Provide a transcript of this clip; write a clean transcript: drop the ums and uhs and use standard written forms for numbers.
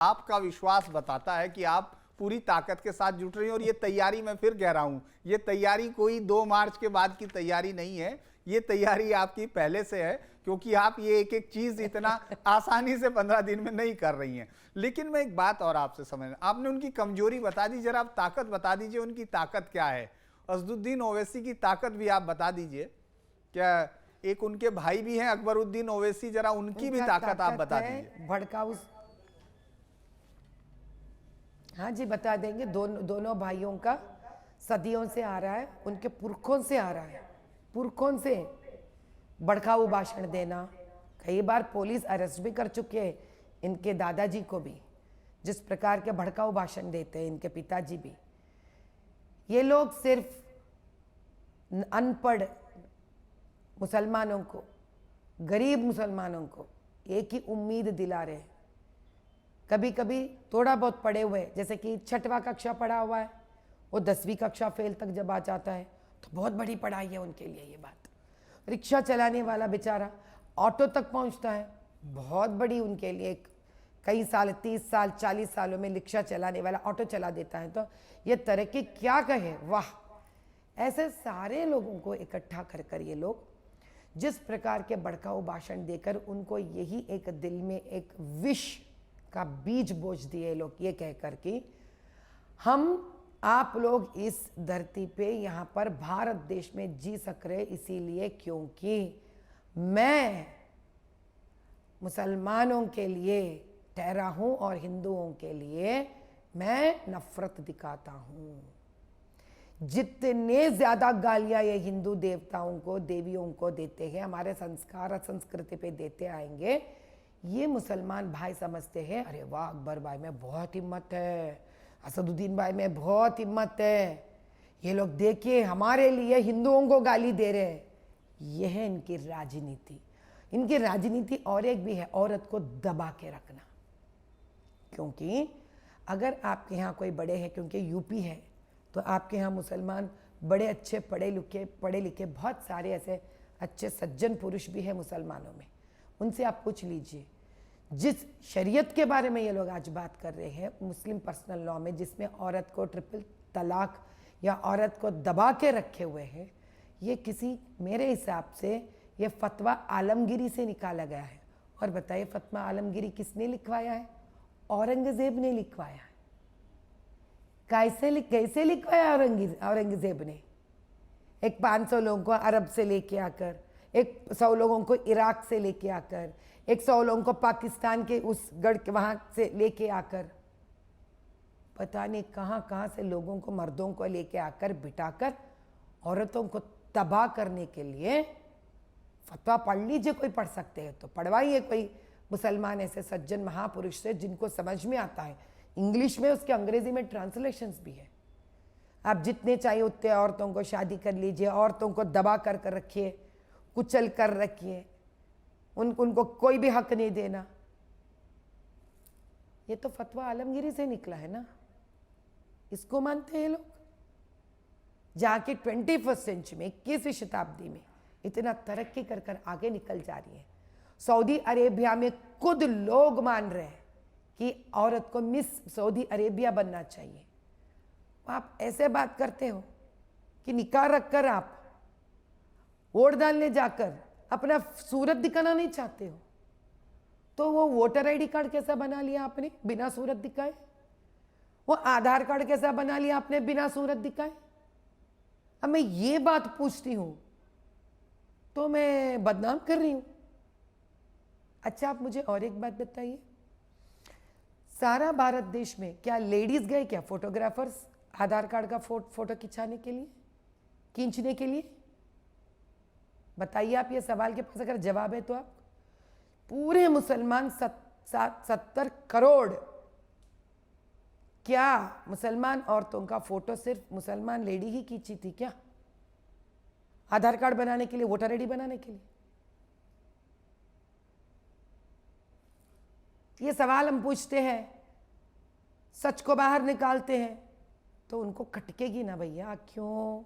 आपका विश्वास बताता है कि आप पूरी ताकत के साथ जुट रही हैं। और ये तैयारी मैं फिर कह रहा हूं, ये तैयारी कोई 2 मार्च के बाद की तैयारी नहीं है, ये तैयारी आपकी पहले से है, क्योंकि आप ये एक एक चीज इतना आसानी से 15 दिन में नहीं कर रही हैं। लेकिन मैं एक बात और आपसे समझ, आपने उनकी कमजोरी बता दी, जरा आप ताकत बता दीजिए, उनकी ताकत क्या है। असदुद्दीन ओवैसी की ताकत भी आप बता दीजिए। क्या एक उनके भाई भी हैं अकबरुद्दीन ओवैसी, जरा उनकी भी ताकत आप बता दीजिए। भड़काऊ। हाँ जी, बता देंगे। दोनों भाइयों का सदियों से आ रहा है, उनके पुरखों से आ रहा है, पुरखों से भड़काऊ भाषण देना। कई बार पुलिस अरेस्ट भी कर चुके हैं इनके दादाजी को भी, जिस प्रकार के भड़काऊ भाषण देते हैं इनके पिताजी भी। ये लोग सिर्फ अनपढ़ मुसलमानों को, गरीब मुसलमानों को एक ही उम्मीद दिला रहे हैं। कभी कभी थोड़ा बहुत पढ़े हुए, जैसे कि 6वीं कक्षा पढ़ा हुआ है, वो 10वीं कक्षा फेल तक जब आ जाता है तो बहुत बड़ी पढ़ाई है उनके लिए ये बात। रिक्शा चलाने वाला बेचारा ऑटो तक पहुंचता है, बहुत बड़ी उनके लिए। कई साल, 30 साल 40 सालों में रिक्शा चलाने वाला ऑटो चला देता है, तो ये तरक्की क्या कहे, वाह। ऐसे सारे लोगों को इकट्ठा कर कर ये लोग जिस प्रकार के भड़काऊ भाषण देकर उनको यही एक दिल में एक विष का बीज बोझ दिए लोग, ये कहकर कि हम आप लोग इस धरती पे यहाँ पर भारत देश में जी सक रहे इसीलिए क्योंकि मैं मुसलमानों के लिए ठहरा हूं और हिंदुओं के लिए मैं नफरत दिखाता हूं। जितने ज्यादा गालियां ये हिंदू देवताओं को, देवियों को देते हैं, हमारे संस्कार और संस्कृति पे देते आएंगे, ये मुसलमान भाई समझते हैं अरे वाह, अकबर भाई में बहुत हिम्मत है, असदुद्दीन भाई में बहुत हिम्मत है, ये लोग देखिए हमारे लिए हिंदुओं को गाली दे रहे हैं। यह है इनकी राजनीति। इनकी राजनीति और एक भी है, औरत को दबा के रखना। क्योंकि अगर आपके यहाँ कोई बड़े हैं, क्योंकि यूपी है तो आपके यहाँ मुसलमान बड़े अच्छे पढ़े लिखे बहुत सारे ऐसे अच्छे सज्जन पुरुष भी हैं मुसलमानों में, उनसे आप पूछ लीजिए। जिस शरीयत के बारे में ये लोग आज बात कर रहे हैं, मुस्लिम पर्सनल लॉ में, जिसमें औरत को ट्रिपल तलाक या औरत को दबा के रखे हुए हैं, ये किसी, मेरे हिसाब से ये फतवा आलमगीरी से निकाला गया है। और बताइए फतवा आलमगीरी किसने लिखवाया है? औरंगजेब ने लिखवाया है। कैसे लिखवाया औरंगजेब ने? एक 500 लोगों को अरब से लेके आकर, एक 100 लोगों को इराक से लेके आकर, एक 100 लोगों को पाकिस्तान के उस गढ़ के वहां से लेके आकर, पता नहीं कहां कहां से लोगों को, मर्दों को लेके आकर बिठाकर औरतों को तबाह करने के लिए फतवा पढ़ लीजिए। कोई पढ़ सकते हैं तो पढ़वाइए कोई मुसलमान ऐसे सज्जन महापुरुष से जिनको समझ में आता है। इंग्लिश में, उसके अंग्रेजी में ट्रांसलेशंस भी है। आप जितने चाहिए उतने औरतों को शादी कर लीजिए, औरतों को दबा कर रखिए, कुचल कर रखिए, उनको कोई भी हक नहीं देना। ये तो फतवा आलमगीरी से निकला है ना, इसको मानते हैं लोग। जाके 21वीं सेंचुरी में, 21वीं शताब्दी में इतना तरक्की कर कर आगे निकल जा रही है। सऊदी अरेबिया में खुद लोग मान रहे हैं कि औरत को मिस सऊदी अरेबिया बनना चाहिए। आप ऐसे बात करते हो कि निकाह रखकर आप वोट डालने जाकर अपना सूरत दिखाना नहीं चाहते हो, तो वो वोटर आईडी कार्ड कैसा बना लिया आपने बिना सूरत दिखाए? वो आधार कार्ड कैसा बना लिया आपने बिना सूरत दिखाए? अब मैं ये बात पूछती हूं तो मैं बदनाम कर रही हूं? अच्छा, आप मुझे और एक बात बताइए, सारा भारत देश में क्या लेडीज गए क्या फोटोग्राफर्स आधार कार्ड का फोटो खिंचाने के लिए, खींचने के लिए? बताइए आप, ये सवाल के पास अगर जवाब है तो आप। पूरे मुसलमान 70 करोड़, क्या मुसलमान औरतों का फोटो सिर्फ मुसलमान लेडी ही खींची थी क्या आधार कार्ड बनाने के लिए, वोटर आईडी बनाने के लिए? ये सवाल हम पूछते हैं, सच को बाहर निकालते हैं तो उनको खटकेगी ना भैया। क्यों?